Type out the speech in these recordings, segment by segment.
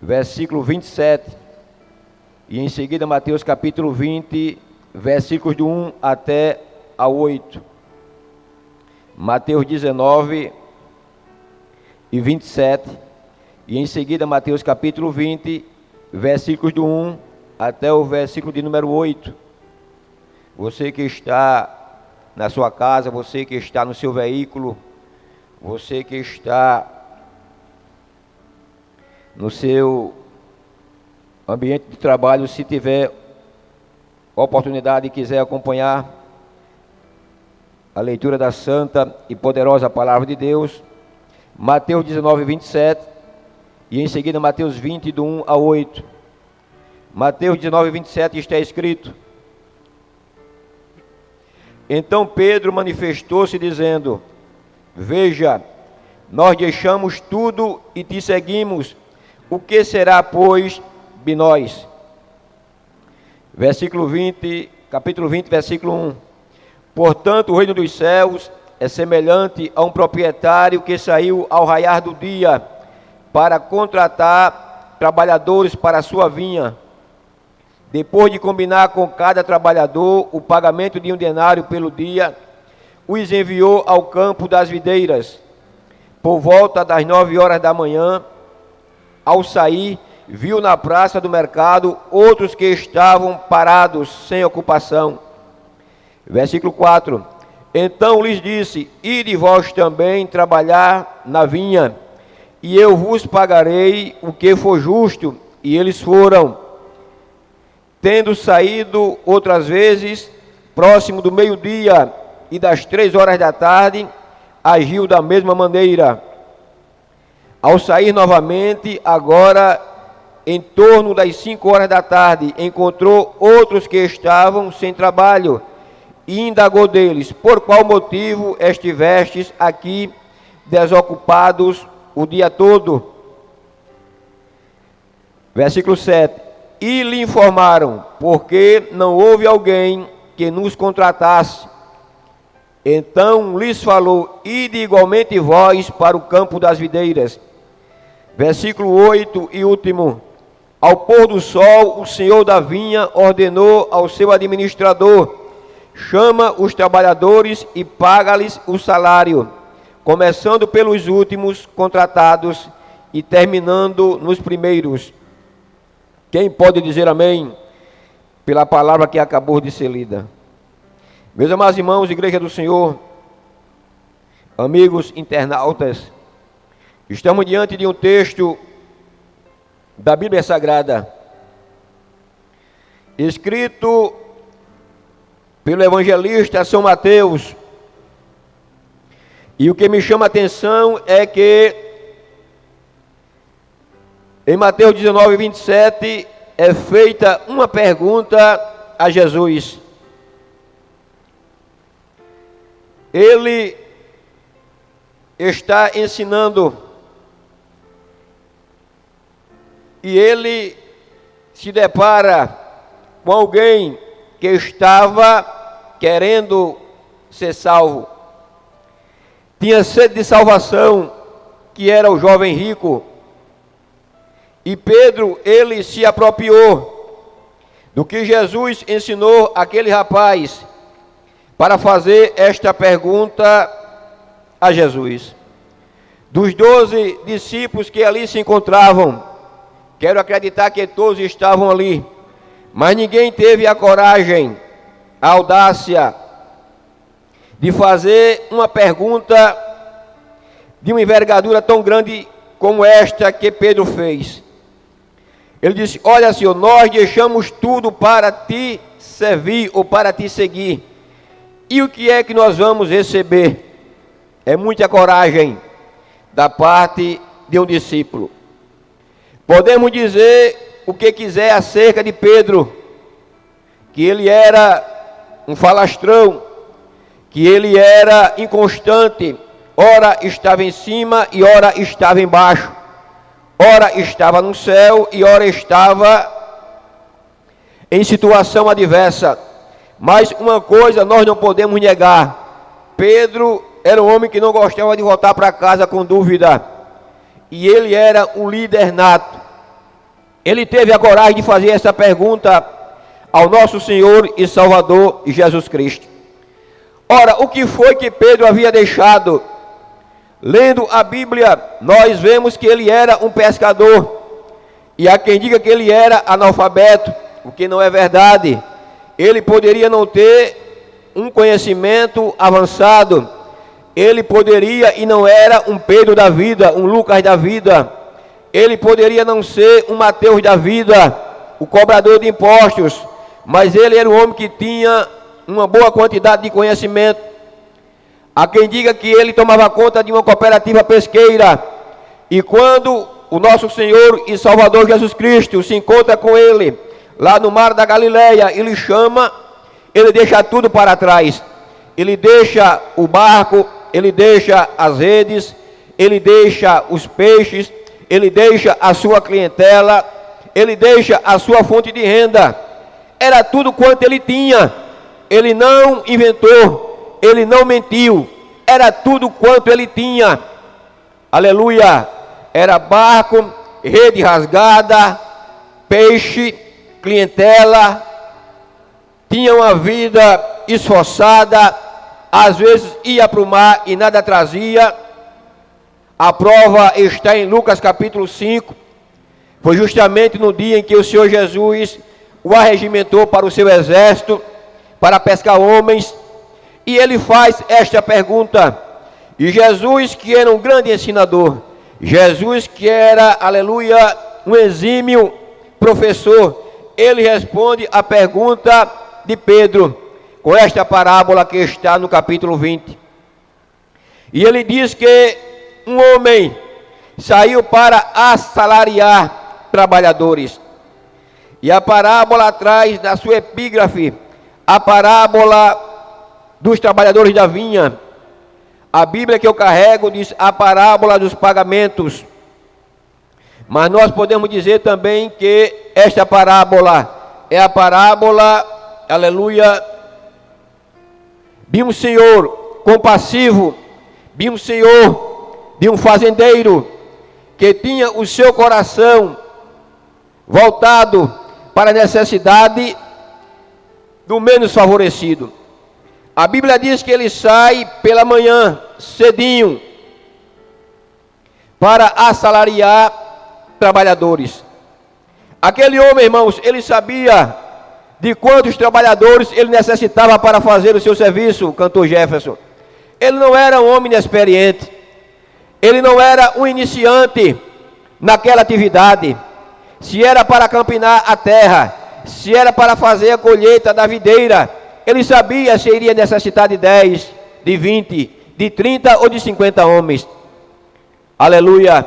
versículo 27, e em seguida Mateus capítulo 20, versículos do 1 até a 8. Mateus 19 e 27, e em seguida Mateus capítulo 20, versículos do 1 até o versículo de número 8. Você que está na sua casa, você que está no seu veículo, você que está no seu ambiente de trabalho, se tiver oportunidade e quiser acompanhar a leitura da santa e poderosa palavra de Deus, Mateus 19, 27, e em seguida Mateus 20, do 1 a 8. Mateus 19, 27 está escrito: Então Pedro manifestou-se dizendo: Veja, nós deixamos tudo e te seguimos. O que será, pois, de nós? Versículo 20, capítulo 20, versículo 1. Portanto, o reino dos céus é semelhante a um proprietário que saiu ao raiar do dia para contratar trabalhadores para a sua vinha. Depois de combinar com cada trabalhador o pagamento de 1 denário pelo dia, os enviou ao campo das videiras. Por volta das 9 horas da manhã, ao sair, viu na praça do mercado outros que estavam parados, sem ocupação. Versículo 4. Então lhes disse: Ide vós também trabalhar na vinha, e eu vos pagarei o que for justo. E eles foram. Tendo saído outras vezes, próximo do meio-dia e das 3 horas da tarde, agiu da mesma maneira. Ao sair novamente, agora em torno das 5 horas da tarde, encontrou outros que estavam sem trabalho e indagou deles: Por qual motivo estivestes aqui desocupados o dia todo? Versículo 7. E lhe informaram: porque não houve alguém que nos contratasse. Então lhes falou: Ide igualmente vós para o campo das videiras. Versículo 8 e último. Ao pôr do sol, o senhor da vinha ordenou ao seu administrador: chama os trabalhadores e paga-lhes o salário, começando pelos últimos contratados e terminando nos primeiros. Quem pode dizer amém pela palavra que acabou de ser lida? Meus amados irmãos, Igreja do Senhor, amigos internautas, estamos diante de um texto da Bíblia Sagrada, escrito pelo evangelista São Mateus. E o que me chama a atenção é que em Mateus 19, 27, é feita uma pergunta a Jesus. Ele está ensinando e ele se depara com alguém que estava querendo ser salvo. Tinha sede de salvação, que era o jovem rico. E Pedro, ele se apropriou do que Jesus ensinou àquele rapaz para fazer esta pergunta a Jesus. Dos 12 discípulos que ali se encontravam, quero acreditar que todos estavam ali, mas ninguém teve a coragem, a audácia de fazer uma pergunta de uma envergadura tão grande como esta que Pedro fez. Ele disse: olha, Senhor, nós deixamos tudo para te servir ou para te seguir. E o que é que nós vamos receber? É muita coragem da parte de um discípulo. Podemos dizer o que quiser acerca de Pedro, que ele era um falastrão, que ele era inconstante, ora estava em cima e ora estava embaixo. Ora estava no céu e ora estava em situação adversa. Mas uma coisa nós não podemos negar: Pedro era um homem que não gostava de voltar para casa com dúvida. E ele era um líder nato. ele teve a coragem de fazer essa pergunta ao nosso Senhor e Salvador Jesus Cristo. Ora, o que foi que Pedro havia deixado? Lendo a Bíblia, nós vemos que ele era um pescador. E há quem diga que ele era analfabeto, o que não é verdade. Ele poderia não ter um conhecimento avançado. Ele poderia e não era um Pedro da vida, um Lucas da vida. Ele poderia não ser um Mateus da vida, o cobrador de impostos. Mas ele era um homem que tinha uma boa quantidade de conhecimento. Há quem diga que ele tomava conta de uma cooperativa pesqueira. E quando o nosso Senhor e Salvador Jesus Cristo se encontra com ele lá no mar da Galileia, ele chama, ele deixa tudo para trás. Ele deixa o barco, ele deixa as redes, ele deixa os peixes, ele deixa a sua clientela, ele deixa a sua fonte de renda. Era tudo quanto ele tinha. Ele não inventou, ele não mentiu. Era tudo quanto ele tinha. Aleluia. Era barco, rede rasgada, peixe, clientela. Tinha uma vida esforçada. Às vezes ia para o mar e nada trazia. A prova está em Lucas capítulo 5. Foi justamente no dia em que o Senhor Jesus o arregimentou para o seu exército, para pescar homens, e ele faz esta pergunta. E Jesus, que era um grande ensinador, Jesus que era, aleluia, um exímio professor, ele responde a pergunta de Pedro, com esta parábola que está no capítulo 20. E ele diz que um homem saiu para assalariar trabalhadores. E a parábola traz na sua epígrafe a parábola dos trabalhadores da vinha. A Bíblia que eu carrego diz a parábola dos pagamentos. Mas nós podemos dizer também que esta parábola é a parábola, aleluia, de um senhor compassivo, de um senhor, de um fazendeiro, que tinha o seu coração voltado para a necessidade do menos favorecido. A Bíblia diz que ele sai pela manhã, cedinho, para assalariar trabalhadores. Aquele homem, irmãos, ele sabia de quantos trabalhadores ele necessitava para fazer o seu serviço, o cantor Jefferson. Ele não era um homem inexperiente, ele não era um iniciante naquela atividade. Se era para campinar a terra, se era para fazer a colheita da videira, ele sabia se iria necessitar de 10, de 20, de 30 ou de 50 homens. Aleluia.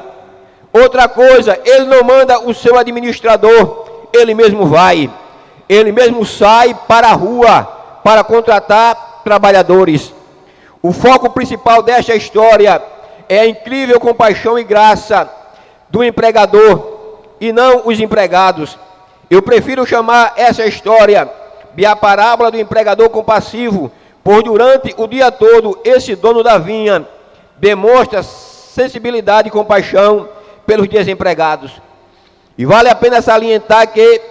Outra coisa, ele não manda o seu administrador, ele mesmo vai. Ele mesmo sai para a rua para contratar trabalhadores. O foco principal desta história é a incrível compaixão e graça do empregador e não os empregados. Eu prefiro chamar essa história de a parábola do empregador compassivo, pois durante o dia todo esse dono da vinha demonstra sensibilidade e compaixão pelos desempregados. E vale a pena salientar que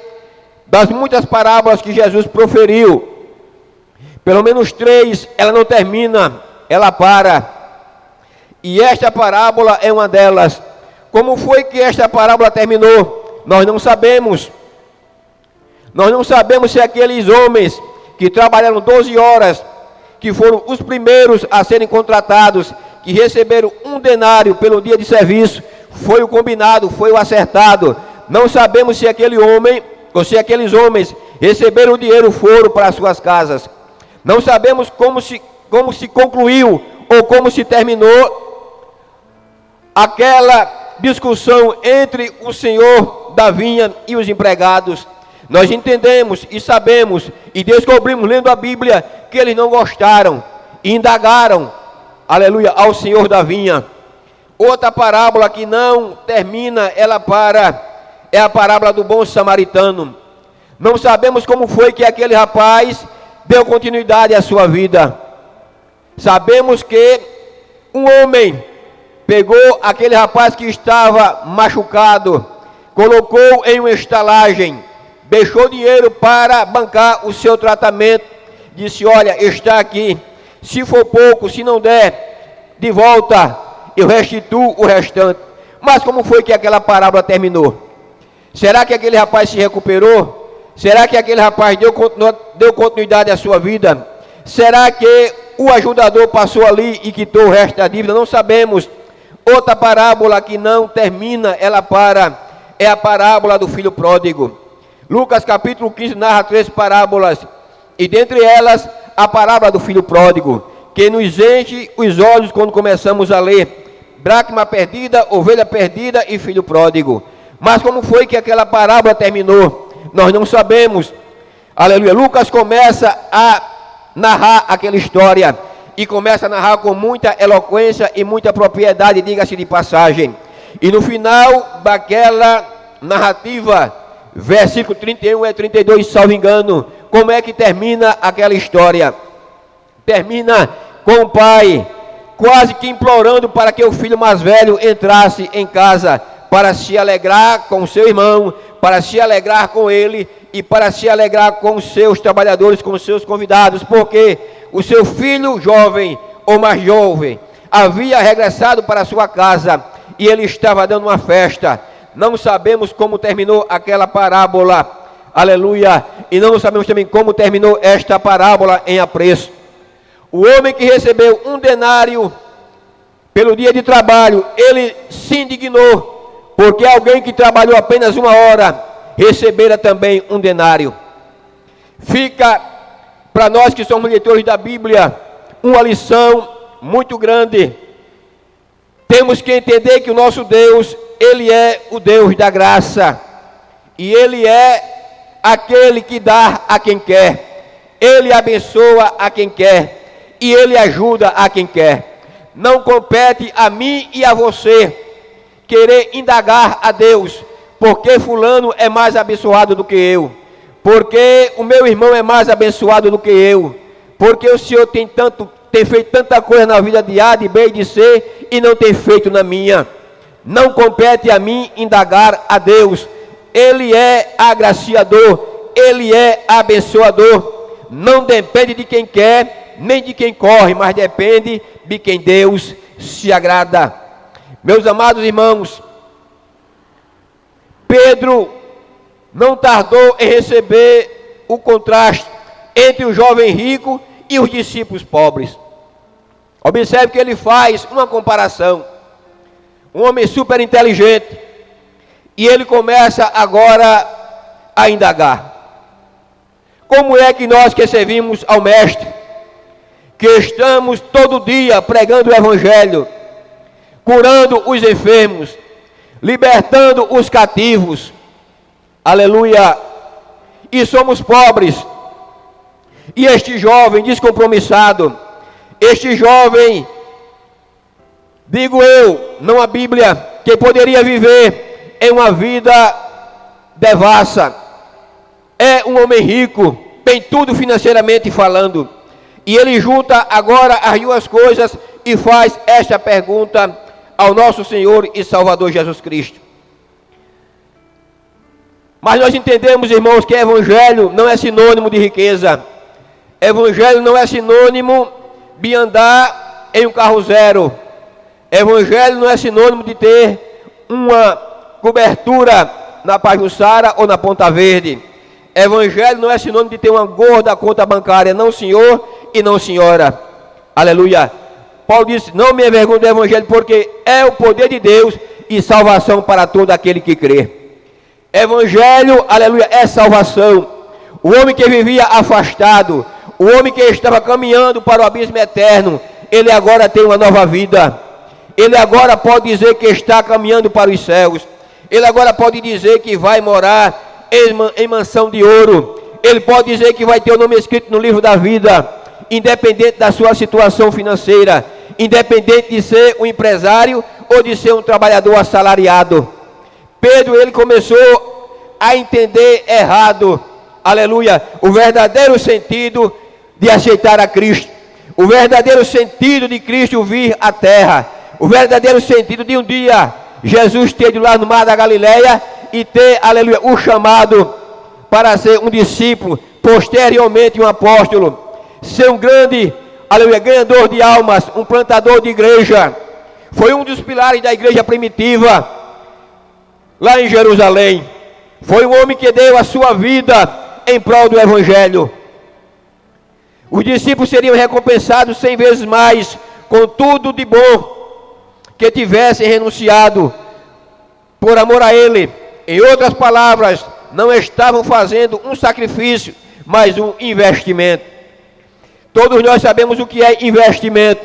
das muitas parábolas que Jesus proferiu, pelo menos 3, ela não termina, ela para. E esta parábola é uma delas. Como foi que esta parábola terminou? Nós não sabemos. Nós não sabemos se aqueles homens que trabalharam 12 horas, que foram os primeiros a serem contratados, que receberam 1 denário pelo dia de serviço, foi o combinado, foi o acertado. Não sabemos se aquele homem, ou se aqueles homens receberam o dinheiro e foram para as suas casas. Não sabemos como se concluiu ou como se terminou aquela discussão entre o senhor da vinha e os empregados. Nós entendemos e sabemos e descobrimos lendo a Bíblia que eles não gostaram e indagaram, aleluia, ao senhor da vinha. Outra parábola que não termina, ela para, é a parábola do bom samaritano. Não sabemos como foi que aquele rapaz deu continuidade à sua vida. Sabemos que um homem pegou aquele rapaz que estava machucado, colocou em uma estalagem, deixou dinheiro para bancar o seu tratamento, disse: olha, está aqui, se for pouco, se não der, de volta, eu restituo o restante. Mas como foi que aquela parábola terminou? Será que aquele rapaz se recuperou? Será que aquele rapaz deu continuidade à sua vida? Será que o ajudador passou ali e quitou o resto da dívida? Não sabemos. Outra parábola que não termina, ela para, é a parábola do filho pródigo. Lucas capítulo 15 narra 3 parábolas, e dentre elas a parábola do filho pródigo, que nos enche os olhos quando começamos a ler: dracma perdida, ovelha perdida e filho pródigo. Mas como foi que aquela parábola terminou? Nós não sabemos. Aleluia. Lucas começa a narrar aquela história, e começa a narrar com muita eloquência e muita propriedade, diga-se de passagem. E no final daquela narrativa, versículo 31 e 32, salvo engano, como é que termina aquela história? Termina com o pai quase que implorando para que o filho mais velho entrasse em casa para se alegrar com o seu irmão, para se alegrar com ele e para se alegrar com os seus trabalhadores, com os seus convidados, porque o seu filho jovem ou mais jovem havia regressado para a sua casa e ele estava dando uma festa. Não sabemos como terminou aquela parábola, aleluia, e não sabemos também como terminou esta parábola em apreço. O homem que recebeu 1 denário pelo dia de trabalho, ele se indignou, porque alguém que trabalhou apenas 1 hora recebera também 1 denário. Fica para nós que somos leitores da Bíblia uma lição muito grande. Temos que entender que o nosso Deus, Ele é o Deus da graça, e Ele é aquele que dá a quem quer, Ele abençoa a quem quer, e Ele ajuda a quem quer. Não compete a mim e a você querer indagar a Deus, porque fulano é mais abençoado do que eu, porque o meu irmão é mais abençoado do que eu, porque o Senhor tem feito tanta coisa na vida de A, de B e de C, e não tem feito na minha. Não compete a mim indagar a Deus. Ele é agraciador, Ele é abençoador. Não depende de quem quer, nem de quem corre, mas depende de quem Deus se agrada. Meus amados irmãos, Pedro não tardou em receber o contraste entre o jovem rico e os discípulos pobres. Observe que ele faz uma comparação. Um homem super inteligente, e ele começa agora a indagar. Como é que nós que servimos ao Mestre, que estamos todo dia pregando o Evangelho, curando os enfermos, libertando os cativos, aleluia, e somos pobres, e este jovem descompromissado, este jovem, digo eu, não a Bíblia, que poderia viver em uma vida devassa, é um homem rico, tem tudo financeiramente falando, e ele junta agora as duas coisas e faz esta pergunta ao nosso Senhor e Salvador Jesus Cristo. Mas nós entendemos, irmãos, que evangelho não é sinônimo de riqueza. Evangelho não é sinônimo de andar em um carro zero. Evangelho não é sinônimo de ter uma cobertura na Pajuçara ou na Ponta Verde. Evangelho não é sinônimo de ter uma gorda conta bancária. Não, senhor e não, senhora. Aleluia. Paulo disse: não me envergonhe do evangelho, porque é o poder de Deus e salvação para todo aquele que crê. Evangelho, aleluia, é salvação. O homem que vivia afastado, o homem que estava caminhando para o abismo eterno, ele agora tem uma nova vida. Ele agora pode dizer que está caminhando para os céus. Ele agora pode dizer que vai morar em mansão de ouro. Ele pode dizer que vai ter o nome escrito no livro da vida, independente da sua situação financeira, independente de ser um empresário ou de ser um trabalhador assalariado. Pedro, ele começou a entender errado, aleluia, o verdadeiro sentido de aceitar a Cristo, o verdadeiro sentido de Cristo vir à terra, o verdadeiro sentido de um dia Jesus esteve lá no mar da Galileia e ter, aleluia, o chamado para ser um discípulo, posteriormente um apóstolo, ser um grande, aleluia, ganhador de almas, um plantador de igreja. Foi um dos pilares da igreja primitiva, lá em Jerusalém. Foi um homem que deu a sua vida em prol do evangelho. Os discípulos seriam recompensados 100 vezes mais, com tudo de bom que tivessem renunciado por amor a ele. Em outras palavras, não estavam fazendo um sacrifício, mas um investimento. Todos nós sabemos o que é investimento.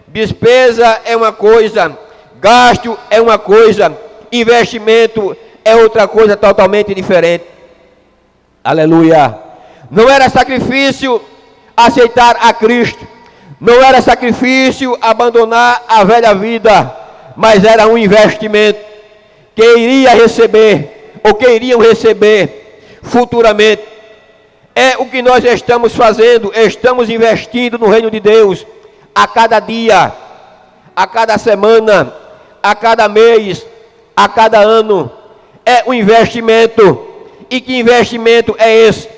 Despesa é uma coisa, gasto é uma coisa, investimento é outra coisa totalmente diferente. Aleluia. Não era sacrifício aceitar a Cristo, não era sacrifício abandonar a velha vida, mas era um investimento que iria receber, ou que iriam receber futuramente. É o que nós estamos fazendo, estamos investindo no reino de Deus, a cada dia, a cada semana, a cada mês, a cada ano. É um investimento. E que investimento é esse?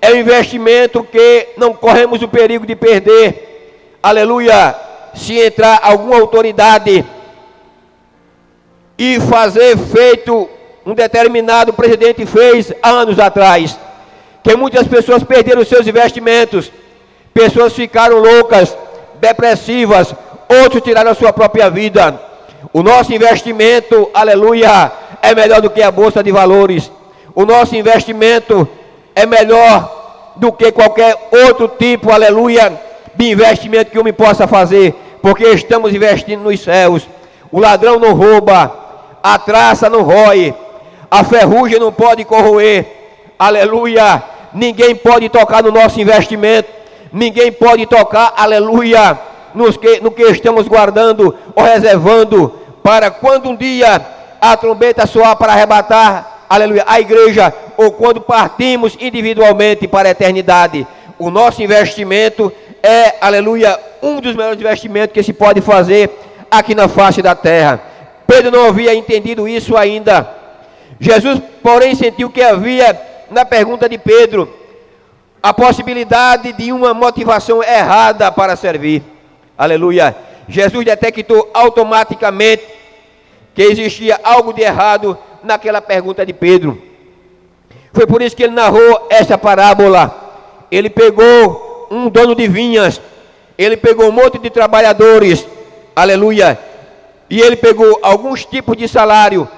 É um investimento que não corremos o perigo de perder, aleluia, se entrar alguma autoridade e fazer feito um determinado presidente fez há anos atrás, que muitas pessoas perderam os seus investimentos, pessoas ficaram loucas, depressivas, outros tiraram a sua própria vida. O nosso investimento, aleluia, é melhor do que a bolsa de valores. O nosso investimento é melhor do que qualquer outro tipo, aleluia, de investimento que o homem possa fazer, porque estamos investindo nos céus. O ladrão não rouba, a traça não rói, a ferrugem não pode corroer, aleluia. Ninguém pode tocar no nosso investimento, ninguém pode tocar, aleluia, no que estamos guardando ou reservando, para quando um dia a trombeta soar para arrebatar, aleluia, a igreja, ou quando partimos individualmente para a eternidade. O nosso investimento é, aleluia, um dos melhores investimentos que se pode fazer aqui na face da terra. Pedro não havia entendido isso ainda. Jesus, porém, sentiu que havia na pergunta de Pedro a possibilidade de uma motivação errada para servir. Aleluia. Jesus detectou automaticamente que existia algo de errado naquela pergunta de Pedro. Foi por isso que ele narrou essa parábola. Ele pegou um dono de vinhas, ele pegou um monte de trabalhadores, aleluia, e ele pegou alguns tipos de salário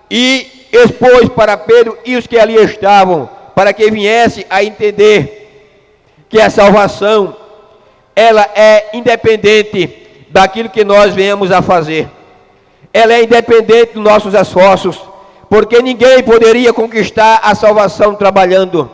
e expôs para Pedro e os que ali estavam, para que viesse a entender que a salvação, ela é independente daquilo que nós venhamos a fazer. Ela é independente dos nossos esforços, porque ninguém poderia conquistar a salvação trabalhando.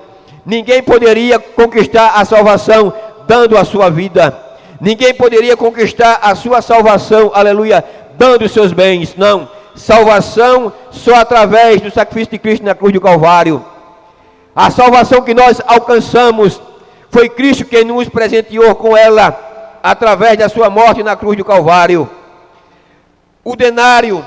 Ninguém poderia conquistar a salvação dando a sua vida. Ninguém poderia conquistar a sua salvação, aleluia, dando os seus bens. Não, salvação só através do sacrifício de Cristo na cruz do Calvário. A salvação que nós alcançamos foi Cristo quem nos presenteou com ela, através da sua morte na cruz do Calvário. O denário,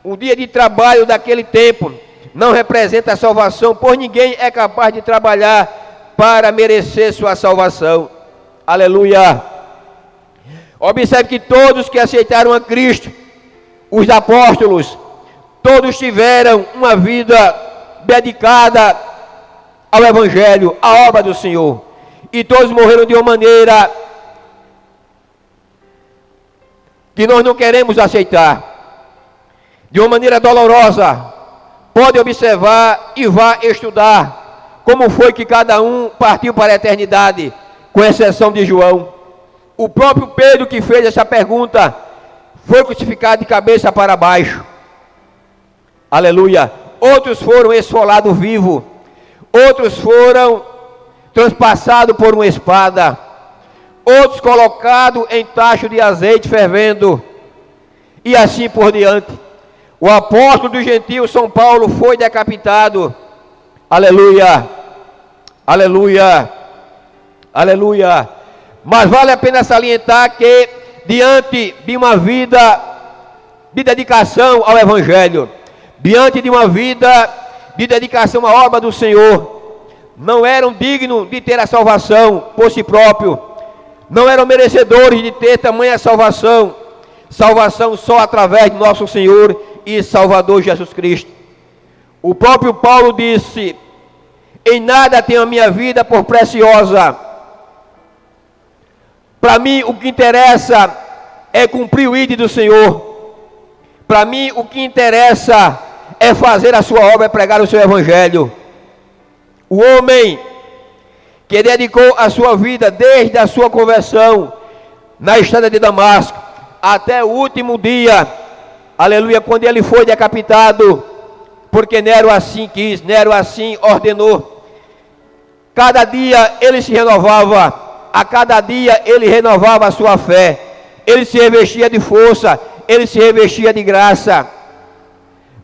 o dia de trabalho daquele tempo, não representa a salvação, pois ninguém é capaz de trabalhar para merecer sua salvação. Aleluia. Observe que todos que aceitaram a Cristo, os apóstolos, todos tiveram uma vida dedicada ao Evangelho, à obra do Senhor. E todos morreram de uma maneira que nós não queremos aceitar, de uma maneira dolorosa. Pode observar e vá estudar como foi que cada um partiu para a eternidade, com exceção de João. O próprio Pedro, que fez essa pergunta, foi crucificado de cabeça para baixo. Aleluia. Outros foram esfolados vivos, outros foram transpassados por uma espada, outros colocados em tacho de azeite fervendo, e assim por diante. O apóstolo dos gentios, São Paulo, foi decapitado. Aleluia, aleluia, aleluia. Mas vale a pena salientar que, diante de uma vida de dedicação ao Evangelho, diante de uma vida de dedicação à obra do Senhor, não eram dignos de ter a salvação por si próprio, não eram merecedores de ter tamanha salvação, salvação só através de nosso Senhor e Salvador Jesus Cristo. O próprio Paulo disse: em nada tenho a minha vida por preciosa. Para mim o que interessa é cumprir o ID do Senhor. Para mim o que interessa é fazer a sua obra, é pregar o seu evangelho. O homem que dedicou a sua vida desde a sua conversão na estrada de Damasco até o último dia, aleluia, quando ele foi decapitado, porque Nero assim quis, Nero assim ordenou. Cada dia ele se renovava, a cada dia ele renovava a sua fé, ele se revestia de força, ele se revestia de graça,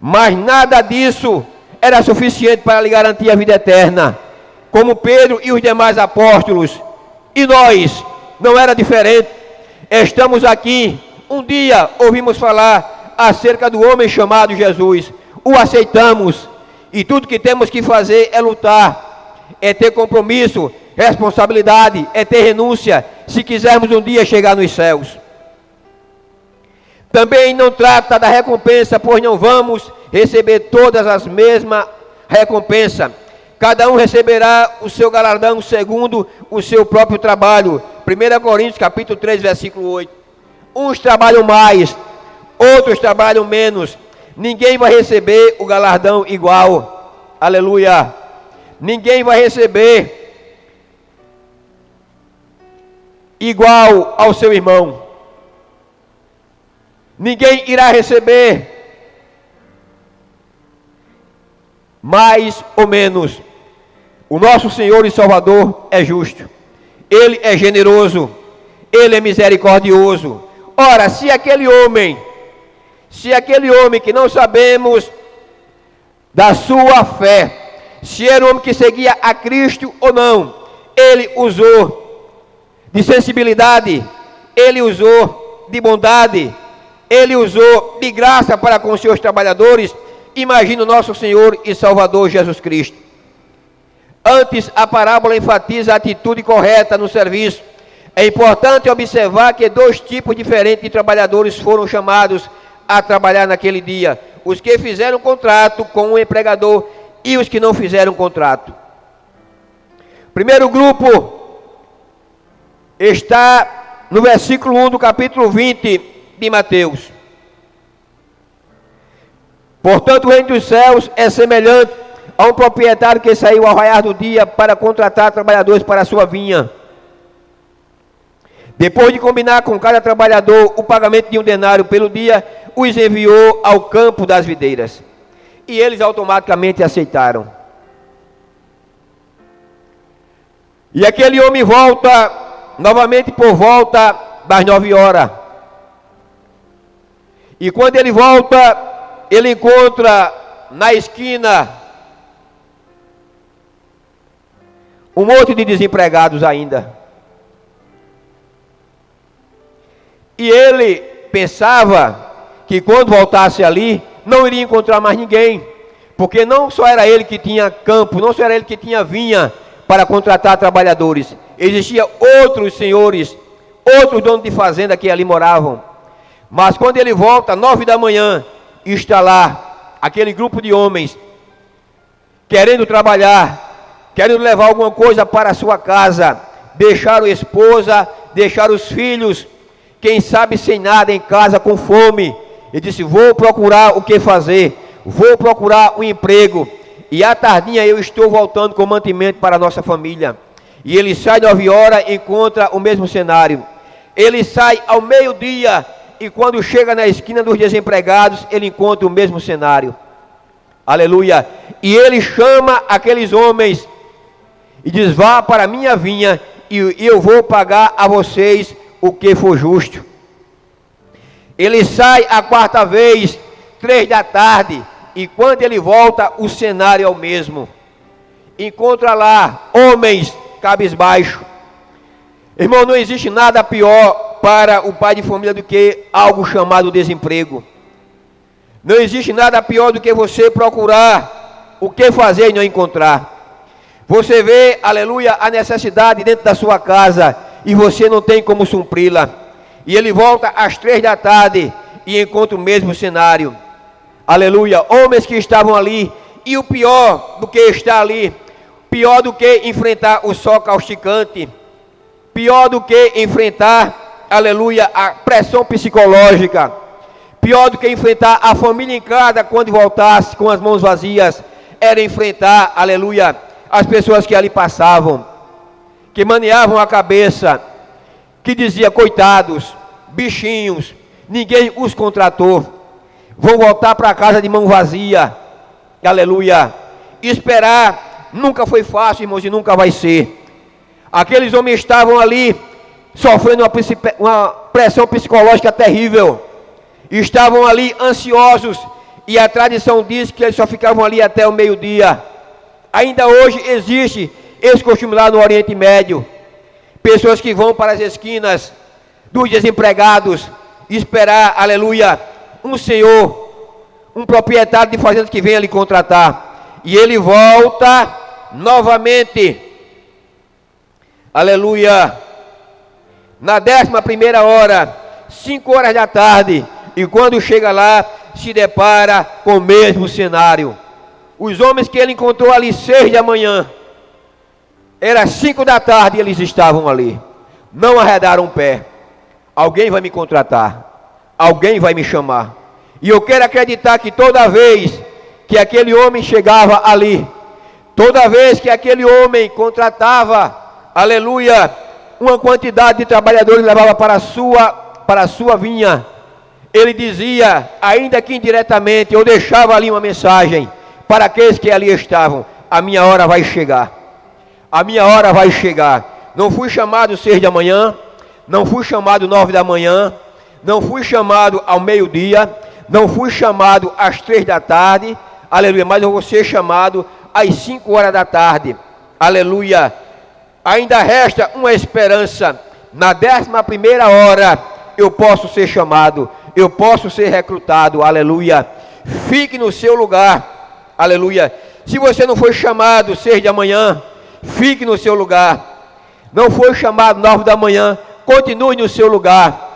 mas nada disso era suficiente para lhe garantir a vida eterna, como Pedro e os demais apóstolos. E nós, não era diferente. Estamos aqui, um dia ouvimos falar acerca do homem chamado Jesus, o aceitamos, e tudo que temos que fazer é lutar, é ter compromisso, responsabilidade, é ter renúncia, se quisermos um dia chegar nos céus. Também não trata da recompensa, pois não vamos receber todas as mesmas recompensas. Cada um receberá o seu galardão segundo o seu próprio trabalho. 1 Coríntios capítulo 3, versículo 8. Uns trabalham mais, outros trabalham menos. Ninguém vai receber o galardão igual. Aleluia. Ninguém vai receber igual ao seu irmão. Ninguém irá receber mais ou menos. O nosso Senhor e Salvador é justo, Ele é generoso, Ele é misericordioso. Ora, se aquele homem que não sabemos da sua fé, se era um homem que seguia a Cristo ou não, ele usou de sensibilidade, ele usou de bondade, ele usou de graça para com os seus trabalhadores. Imagina o nosso Senhor e Salvador Jesus Cristo. Antes, a parábola enfatiza a atitude correta no serviço. É importante observar que dois tipos diferentes de trabalhadores foram chamados a trabalhar naquele dia: os que fizeram contrato com o empregador e os que não fizeram contrato. Primeiro grupo está no versículo 1 do capítulo 20 de Mateus. Portanto, o reino dos céus é semelhante a um proprietário que saiu ao raiar do dia para contratar trabalhadores para a sua vinha. Depois de combinar com cada trabalhador o pagamento de 1 denário pelo dia, os enviou ao campo das videiras. E eles automaticamente aceitaram. E aquele homem volta novamente por volta das 9 horas. E quando ele volta, ele encontra na esquina um monte de desempregados ainda. E ele pensava que quando voltasse ali, não iria encontrar mais ninguém, porque não só era ele que tinha campo, não só era ele que tinha vinha para contratar trabalhadores, existiam outros senhores, outros donos de fazenda que ali moravam. Mas quando ele volta, 9 da manhã, está lá aquele grupo de homens, querendo trabalhar, querendo levar alguma coisa para a sua casa, deixaram a esposa, deixaram os filhos, quem sabe sem nada em casa, com fome. Ele disse: vou procurar o que fazer, vou procurar um emprego, e à tardinha eu estou voltando com mantimento para a nossa família. E ele sai 9 horas e encontra o mesmo cenário. Ele sai ao meio-dia, e quando chega na esquina dos desempregados, ele encontra o mesmo cenário. Aleluia. E ele chama aqueles homens e diz: vá para a minha vinha e eu vou pagar a vocês o que for justo. Ele sai a quarta vez, 3 da tarde, e quando ele volta, o cenário é o mesmo. Encontra lá homens cabisbaixo. Irmão, não existe nada pior para o pai de família do que algo chamado desemprego. Não existe nada pior do que você procurar o que fazer e não encontrar. Você vê, aleluia, a necessidade dentro da sua casa e você não tem como supri-la. E ele volta às 3 da tarde e encontra o mesmo cenário. Aleluia, homens que estavam ali, e o pior do que estar ali, pior do que enfrentar o sol causticante, pior do que enfrentar, aleluia, a pressão psicológica, pior do que enfrentar a família em casa quando voltasse com as mãos vazias, era enfrentar, aleluia, as pessoas que ali passavam, que maneavam a cabeça, que dizia, coitados, bichinhos, ninguém os contratou, vão voltar para casa de mão vazia, aleluia. Esperar nunca foi fácil, irmãos, e nunca vai ser. Aqueles homens estavam ali, sofrendo uma pressão psicológica terrível, estavam ali ansiosos, e a tradição diz que eles só ficavam ali até o meio-dia. Ainda hoje existe esse costume lá no Oriente Médio, pessoas que vão para as esquinas dos desempregados, esperar, aleluia, um senhor, um proprietário de fazendas que venha lhe contratar, e ele volta novamente, aleluia, na 11ª hora, 5 horas da tarde, e quando chega lá, se depara com o mesmo cenário. Os homens que ele encontrou ali 6 da manhã, era 5 da tarde e eles estavam ali, não arredaram o pé. Alguém vai me contratar, alguém vai me chamar. E eu quero acreditar que toda vez que aquele homem chegava ali, toda vez que aquele homem contratava, aleluia, uma quantidade de trabalhadores, levava para a sua vinha, ele dizia, ainda que indiretamente, eu deixava ali uma mensagem para aqueles que ali estavam: a minha hora vai chegar, a minha hora vai chegar. Não fui chamado 6 da manhã, não fui chamado 9 da manhã, não fui chamado ao meio-dia, não fui chamado às 3 da tarde, aleluia, mas eu vou ser chamado às 5 horas da tarde, aleluia. Ainda resta uma esperança, na 11ª hora eu posso ser chamado, eu posso ser recrutado, aleluia. Fique no seu lugar, aleluia. Se você não foi chamado 6 da manhã, fique no seu lugar. Não foi chamado 9 da manhã, continue no seu lugar.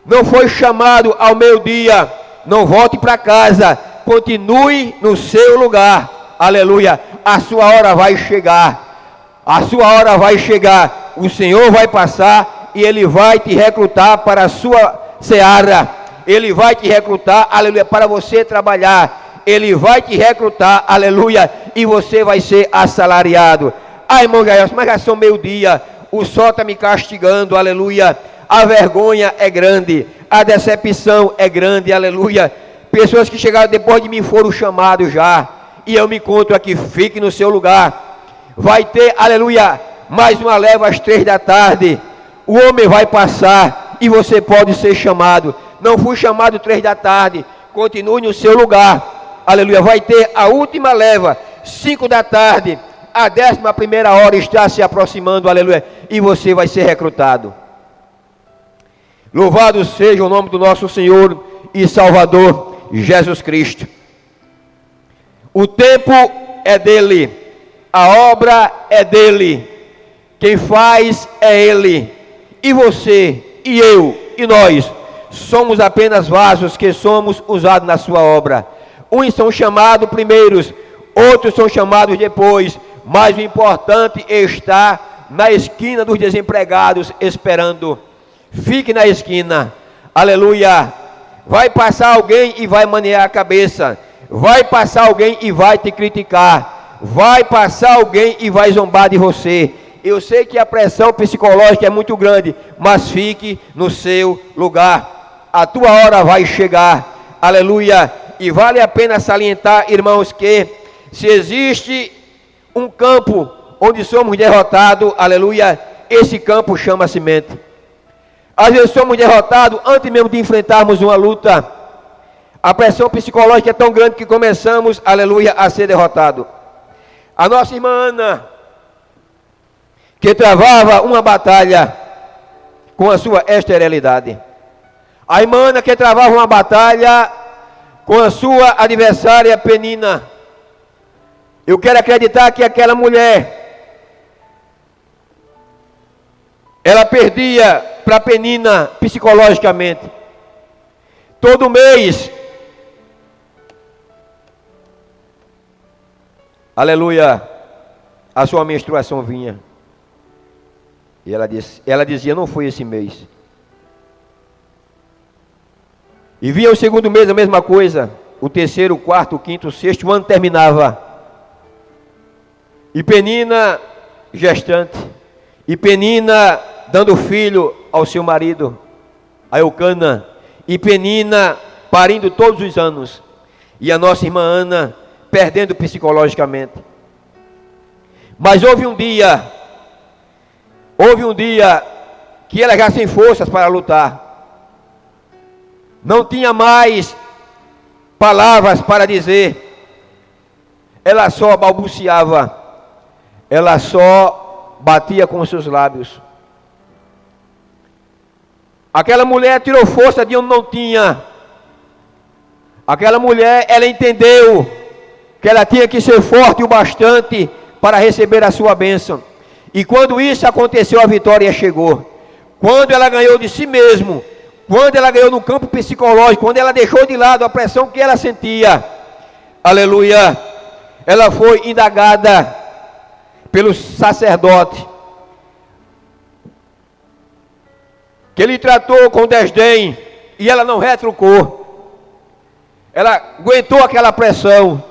Não foi chamado ao meio-dia, não volte para casa, continue no seu lugar, aleluia. A sua hora vai chegar, a sua hora vai chegar, o Senhor vai passar e Ele vai te recrutar para a sua seara, Ele vai te recrutar, aleluia, para você trabalhar, Ele vai te recrutar, aleluia, e você vai ser assalariado. Ai, irmão Jair, mas já são meio-dia, o sol está me castigando, aleluia. A vergonha é grande, a decepção é grande, aleluia. Pessoas que chegaram depois de mim foram chamados já, e eu me encontro aqui. Fique no seu lugar. Vai ter, aleluia, mais uma leva às 3 da tarde. O homem vai passar e você pode ser chamado. Não fui chamado 3 da tarde, continue no seu lugar, aleluia. Vai ter a última leva, 5 da tarde, a 11ª hora está se aproximando, aleluia, e você vai ser recrutado. Louvado seja o nome do nosso Senhor e Salvador Jesus Cristo. O tempo é dele, a obra é dele, quem faz é ele, e você, e eu, e nós, somos apenas vasos que somos usados na sua obra. Uns são chamados primeiros, outros são chamados depois, mas o importante está na esquina dos desempregados esperando. Fique na esquina, aleluia. Vai passar alguém e vai manear a cabeça, vai passar alguém e vai te criticar, vai passar alguém e vai zombar de você. Eu sei que a pressão psicológica é muito grande, mas fique no seu lugar, a tua hora vai chegar, aleluia. E vale a pena salientar, irmãos, que se existe um campo onde somos derrotados, aleluia, esse campo chama-se mente. Às vezes somos derrotados antes mesmo de enfrentarmos uma luta. A pressão psicológica é tão grande que começamos, aleluia, a ser derrotados. A nossa irmã Ana, que travava uma batalha com a sua esterilidade. A irmã Ana que travava uma batalha com a sua adversária Penina. Eu quero acreditar que aquela mulher, ela perdia para Penina psicologicamente. Todo mês, aleluia, a sua menstruação vinha. E ela dizia, não foi esse mês. E vinha o segundo mês a mesma coisa. O terceiro, o quarto, o quinto, o sexto, o ano terminava. E Penina gestante. E Penina dando filho ao seu marido, a Eucana. E Penina parindo todos os anos. E a nossa irmã Ana perdendo psicologicamente. Mas houve um dia que ela já sem forças para lutar. Não tinha mais palavras para dizer. Ela só balbuciava. Ela só batia com os seus lábios. Aquela mulher tirou força de onde não tinha. Aquela mulher, ela entendeu que ela tinha que ser forte o bastante para receber a sua bênção. E quando isso aconteceu, a vitória chegou. Quando ela ganhou de si mesmo, quando ela ganhou no campo psicológico, quando ela deixou de lado a pressão que ela sentia, aleluia, ela foi indagada pelo sacerdote, que ele tratou com desdém, e ela não retrucou. Ela aguentou aquela pressão,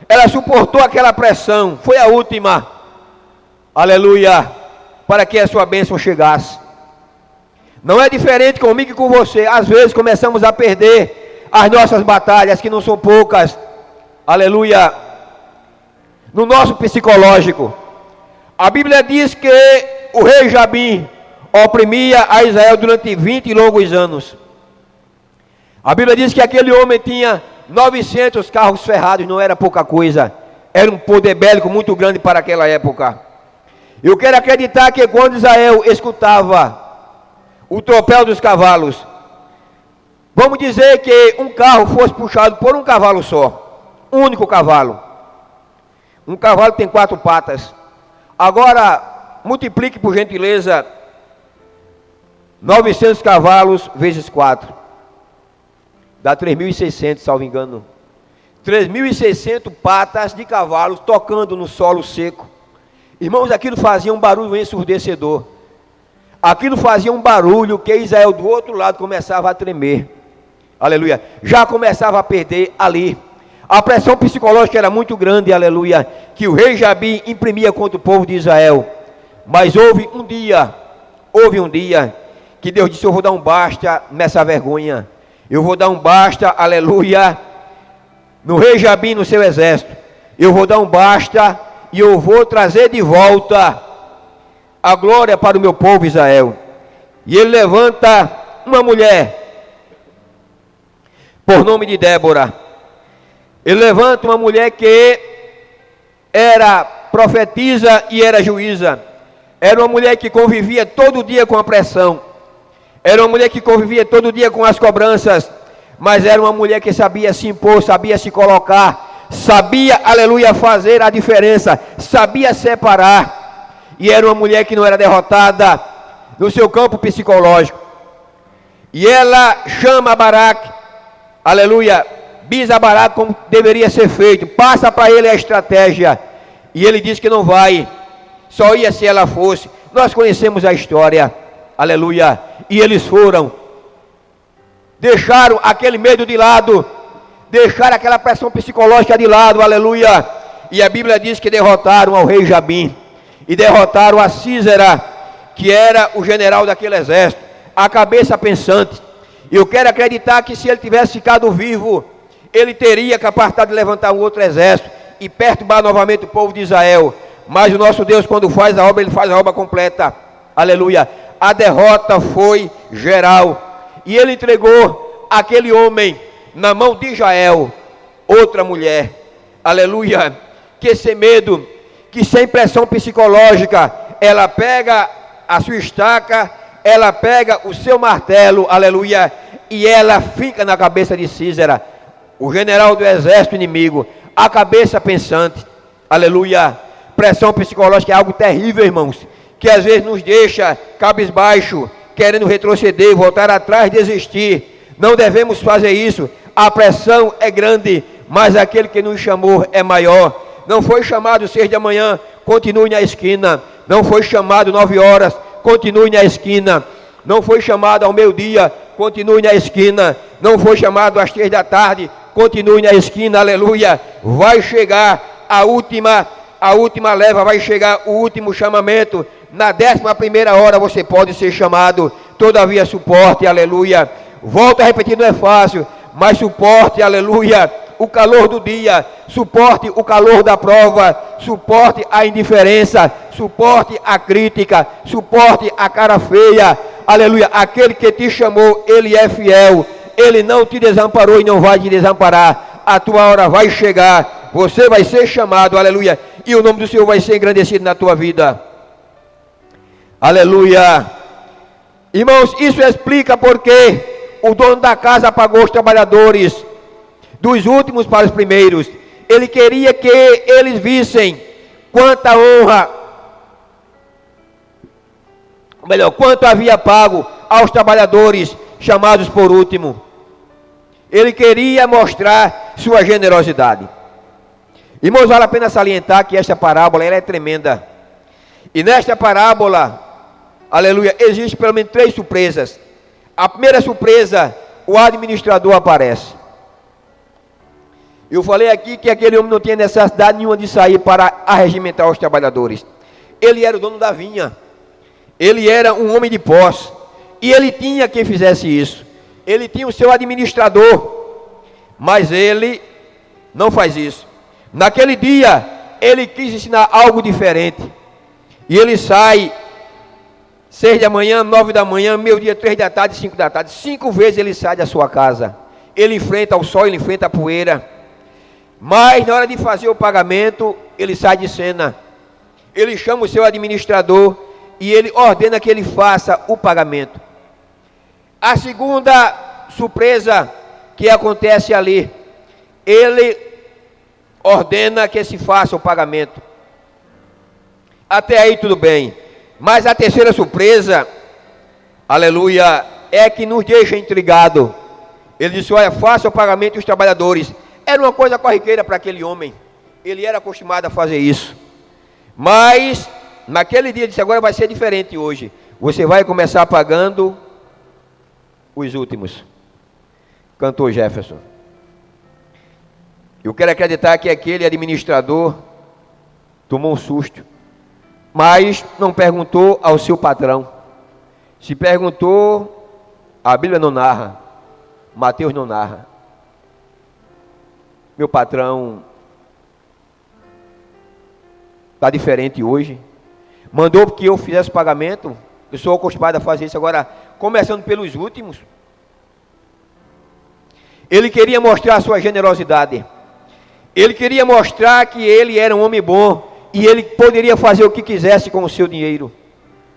ela suportou aquela pressão, foi a última, aleluia, para que a sua bênção chegasse. Não é diferente comigo e com você. Às vezes começamos a perder as nossas batalhas, que não são poucas, aleluia, no nosso psicológico. A Bíblia diz que o rei Jabim oprimia a Israel durante 20 longos anos. A Bíblia diz que aquele homem tinha 900 carros ferrados, não era pouca coisa. Era um poder bélico muito grande para aquela época. Eu quero acreditar que quando Israel escutava o tropel dos cavalos, vamos dizer que um carro fosse puxado por um cavalo só, um único cavalo. Um cavalo tem 4 patas. Agora, multiplique por gentileza 900 cavalos vezes 4. Dá 3.600, salvo engano. 3.600 patas de cavalos tocando no solo seco. Irmãos, aquilo fazia um barulho ensurdecedor. Aquilo fazia um barulho que Israel do outro lado começava a tremer. Aleluia. Já começava a perder ali. A pressão psicológica era muito grande, aleluia, que o rei Jabim imprimia contra o povo de Israel. Mas houve um dia que Deus disse, eu vou dar um basta nessa vergonha. Eu vou dar um basta, aleluia, no rei Jabim, no seu exército. Eu vou dar um basta e eu vou trazer de volta a glória para o meu povo Israel. E ele levanta uma mulher, por nome de Débora. Ele levanta uma mulher que era profetisa e era juíza. Era uma mulher que convivia todo dia com a pressão. Era uma mulher que convivia todo dia com as cobranças. Mas era uma mulher que sabia se impor, sabia se colocar, sabia, aleluia, fazer a diferença, sabia separar. E era uma mulher que não era derrotada no seu campo psicológico. E ela chama Baraque, aleluia, avisa Baraque como deveria ser feito, passa para ele a estratégia. E ele diz que não vai, só ia se ela fosse. Nós conhecemos a história, aleluia. E eles foram, deixaram aquele medo de lado, deixaram aquela pressão psicológica de lado, aleluia. E a Bíblia diz que derrotaram ao rei Jabim, e derrotaram a Sísera, que era o general daquele exército, a cabeça pensante. Eu quero acreditar que se ele tivesse ficado vivo, ele teria capacidade de levantar um outro exército e perturbar novamente o povo de Israel. Mas o nosso Deus, quando faz a obra, ele faz a obra completa, aleluia. A derrota foi geral, e ele entregou aquele homem na mão de Jael, outra mulher, aleluia, que sem medo, que sem pressão psicológica, ela pega a sua estaca, ela pega o seu martelo, aleluia, e ela fica na cabeça de Sísera. o general do exército inimigo, a cabeça pensante, aleluia. Pressão psicológica é algo terrível, irmãos, que às vezes nos deixa cabisbaixo, querendo retroceder, voltar atrás, desistir. Não devemos fazer isso. A pressão é grande, mas aquele que nos chamou é maior. Não foi chamado 6 da manhã, continue na esquina. Não foi chamado 9 horas, continue na esquina. Não foi chamado ao meio-dia, continue na esquina. Não foi chamado às 3 da tarde, continue na esquina, aleluia. Vai chegar a última leva, vai chegar o último chamamento. Na 11ª hora você pode ser chamado. Todavia suporte, aleluia. Volto a repetir, não é fácil, mas suporte, aleluia, o calor do dia, suporte o calor da prova, suporte a indiferença, suporte a crítica, suporte a cara feia, aleluia. Aquele que te chamou, ele é fiel, ele não te desamparou e não vai te desamparar. A tua hora vai chegar, você vai ser chamado, aleluia, e o nome do Senhor vai ser engrandecido na tua vida, aleluia. Irmãos, isso explica porque o dono da casa pagou os trabalhadores dos últimos para os primeiros. Ele queria que eles vissem quanta honra, melhor, quanto havia pago aos trabalhadores chamados por último. Ele queria mostrar sua generosidade. Irmãos, vale a pena salientar que esta parábola ela é tremenda. E nesta parábola, aleluia, existe pelo menos 3 surpresas. A primeira surpresa, o administrador aparece. Eu falei aqui que aquele homem não tinha necessidade nenhuma de sair para arregimentar os trabalhadores. Ele era o dono da vinha. Ele era um homem de posse. E ele tinha quem fizesse isso. Ele tinha o seu administrador. Mas ele não faz isso. Naquele dia, ele quis ensinar algo diferente. E ele sai 6 da manhã, 9 da manhã, meio-dia, 3 da tarde, 5 da tarde. 5 vezes ele sai da sua casa. Ele enfrenta o sol, ele enfrenta a poeira. Mas na hora de fazer o pagamento, ele sai de cena. Ele chama o seu administrador e ele ordena que ele faça o pagamento. A segunda surpresa que acontece ali, ele ordena que se faça o pagamento. Até aí tudo bem. Mas a terceira surpresa, aleluia, é que nos deixa intrigado. Ele disse, olha, faça o pagamento dos trabalhadores. Era uma coisa corriqueira para aquele homem. Ele era acostumado a fazer isso. Mas, naquele dia, disse, agora vai ser diferente hoje. Você vai começar pagando os últimos. Cantor Jefferson. Eu quero acreditar que aquele administrador tomou um susto. Mas não perguntou ao seu patrão. Se perguntou, a Bíblia não narra, Mateus não narra. Meu patrão está diferente hoje. Mandou que eu fizesse pagamento. Eu sou acostumado a fazer isso agora, começando pelos últimos. Ele queria mostrar a sua generosidade. Ele queria mostrar que ele era um homem bom. E ele poderia fazer o que quisesse com o seu dinheiro,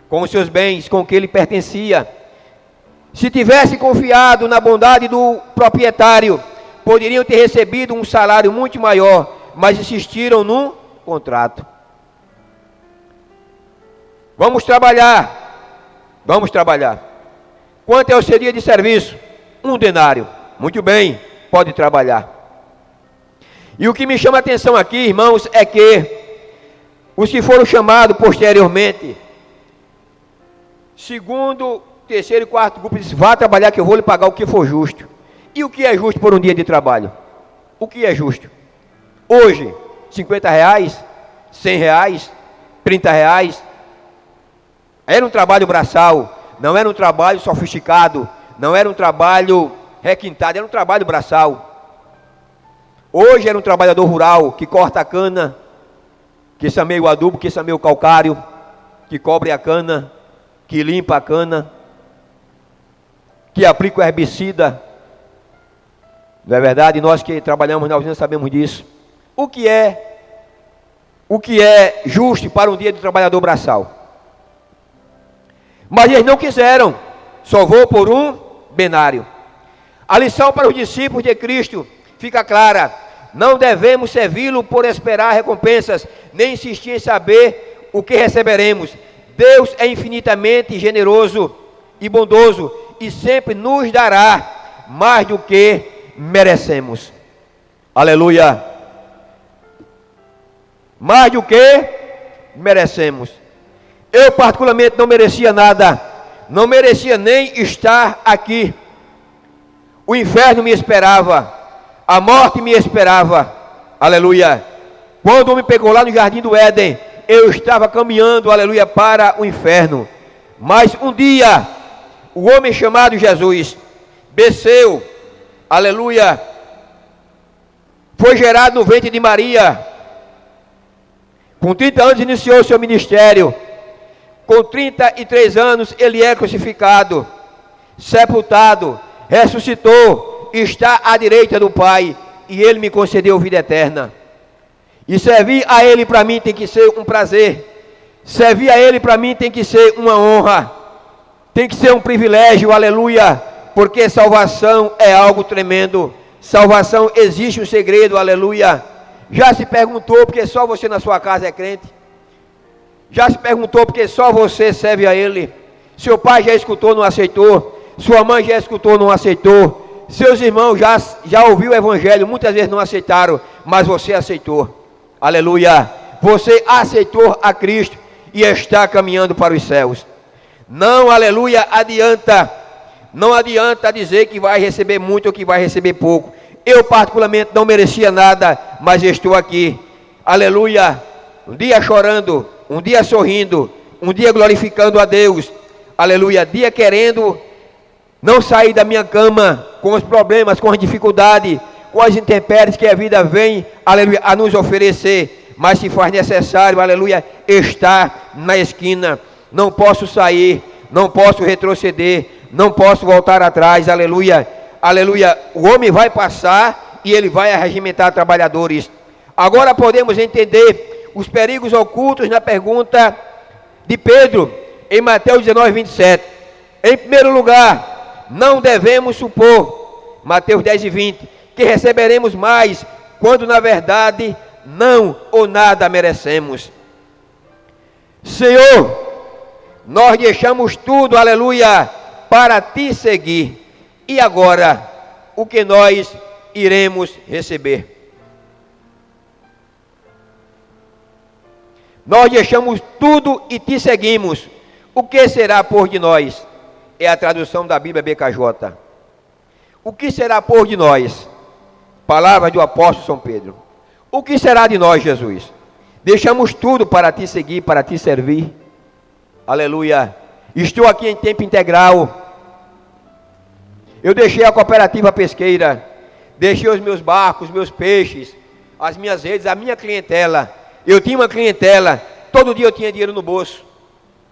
com os seus bens, com o que ele pertencia. Se tivesse confiado na bondade do proprietário, poderiam ter recebido um salário muito maior, mas insistiram num contrato. Vamos trabalhar. Vamos trabalhar. Quanto é o seu dia de serviço? 1 denário. Muito bem, pode trabalhar. E o que me chama a atenção aqui, irmãos, é que os que foram chamados posteriormente, segundo, terceiro e quarto grupo, disse, vá trabalhar que eu vou lhe pagar o que for justo. E o que é justo por um dia de trabalho? O que é justo? Hoje, 50 reais, 100 reais, 30 reais. Era um trabalho braçal, não era um trabalho sofisticado, não era um trabalho requintado, era um trabalho braçal. Hoje era um trabalhador rural que corta a cana, que sameia o adubo, que sameia o calcário, que cobre a cana, que limpa a cana, que aplica o herbicida. Não é verdade? Nós que trabalhamos na usina sabemos disso. O que é justo para um dia de trabalhador braçal? Mas eles não quiseram, só vou por 1 denário. A lição para os discípulos de Cristo fica clara: não devemos servi-lo por esperar recompensas, nem insistir em saber o que receberemos. Deus é infinitamente generoso e bondoso e sempre nos dará mais do que merecemos. Aleluia! Mais do que merecemos. Eu particularmente não merecia nada, não merecia nem estar aqui. O inferno me esperava, a morte me esperava. Aleluia! Quando me pegou lá no jardim do Éden, eu estava caminhando, aleluia, para o inferno. Mas um dia, o homem chamado Jesus desceu, aleluia, foi gerado no ventre de Maria. Com 30 anos iniciou o seu ministério. Com 33 anos ele é crucificado, sepultado, ressuscitou, está à direita do Pai, e ele me concedeu vida eterna. E servir a ele para mim tem que ser um prazer. Servir a ele para mim tem que ser uma honra. Tem que ser um privilégio, aleluia, porque salvação é algo tremendo. Salvação existe um segredo, aleluia. Já se perguntou porque só você na sua casa é crente? Já se perguntou porque só você serve a Ele? Seu pai já escutou, não aceitou. Sua mãe já escutou, não aceitou. Seus irmãos já ouviu o Evangelho, muitas vezes não aceitaram, mas você aceitou. Aleluia! Você aceitou a Cristo e está caminhando para os céus. Não, aleluia, não adianta dizer que vai receber muito ou que vai receber pouco. Eu particularmente não merecia nada, mas estou aqui, aleluia, um dia chorando, um dia sorrindo, um dia glorificando a Deus, aleluia, dia querendo não sair da minha cama com os problemas, com as dificuldades, com as intempéries que a vida vem, aleluia, a nos oferecer, mas se faz necessário, aleluia, estar na esquina. Não posso sair, não posso retroceder, não posso voltar atrás, aleluia, aleluia. O homem vai passar e ele vai arregimentar trabalhadores. Agora podemos entender os perigos ocultos na pergunta de Pedro, em Mateus 19, 27. Em primeiro lugar, não devemos supor, Mateus 10 e 20, que receberemos mais, quando na verdade não ou nada merecemos. Senhor, nós deixamos tudo, aleluia, para te seguir. E agora, o que nós iremos receber? Nós deixamos tudo e te seguimos. O que será por de nós? É a tradução da Bíblia BKJ. O que será por de nós? Palavras do apóstolo São Pedro. O que será de nós, Jesus? Deixamos tudo para te seguir, para te servir. Aleluia. Estou aqui em tempo integral. Eu deixei a cooperativa pesqueira, deixei os meus barcos, meus peixes, as minhas redes, a minha clientela. Eu tinha uma clientela, todo dia eu tinha dinheiro no bolso,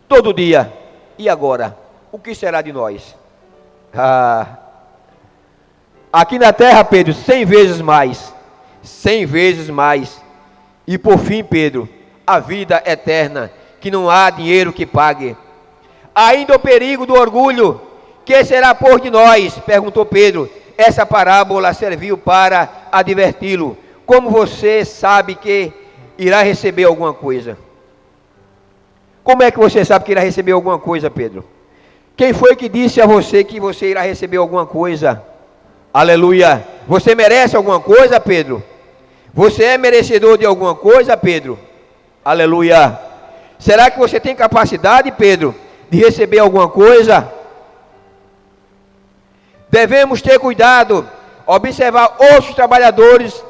todo dia. E agora, o que será de nós? Aqui na terra, Pedro, 100 vezes mais, 100 vezes mais. E por fim, Pedro, a vida eterna, que não há dinheiro que pague. Ainda o perigo do orgulho, que será por de nós? Perguntou Pedro. Essa parábola serviu para adverti-lo. Como você sabe que irá receber alguma coisa? Como é que você sabe que irá receber alguma coisa, Pedro? Quem foi que disse a você que você irá receber alguma coisa? Aleluia. Você merece alguma coisa, Pedro? Você é merecedor de alguma coisa, Pedro? Aleluia. Será que você tem capacidade, Pedro, de receber alguma coisa? Devemos ter cuidado, observar outros trabalhadores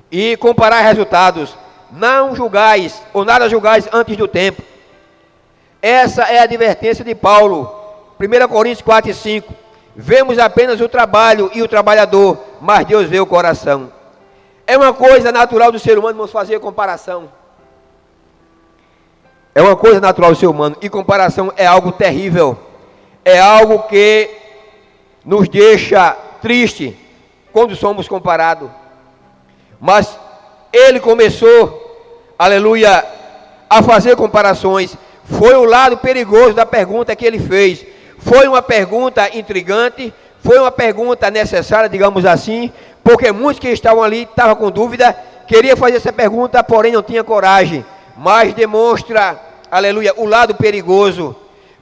e comparar resultados. Não julgais, ou nada julgais antes do tempo. Essa é a advertência de Paulo. 1 Coríntios 4 e 5. Vemos apenas o trabalho e o trabalhador, mas Deus vê o coração. É uma coisa natural do ser humano, vamos fazer comparação. É uma coisa natural do ser humano, e comparação é algo terrível. É algo que nos deixa triste quando somos comparados. Mas ele começou, aleluia, a fazer comparações. Foi o lado perigoso da pergunta que ele fez. Foi uma pergunta intrigante, Foi uma pergunta necessária, digamos assim, porque muitos que estavam ali estavam com dúvida, queriam fazer essa pergunta, porém não tinha coragem. Mas demonstra, aleluia, o lado perigoso.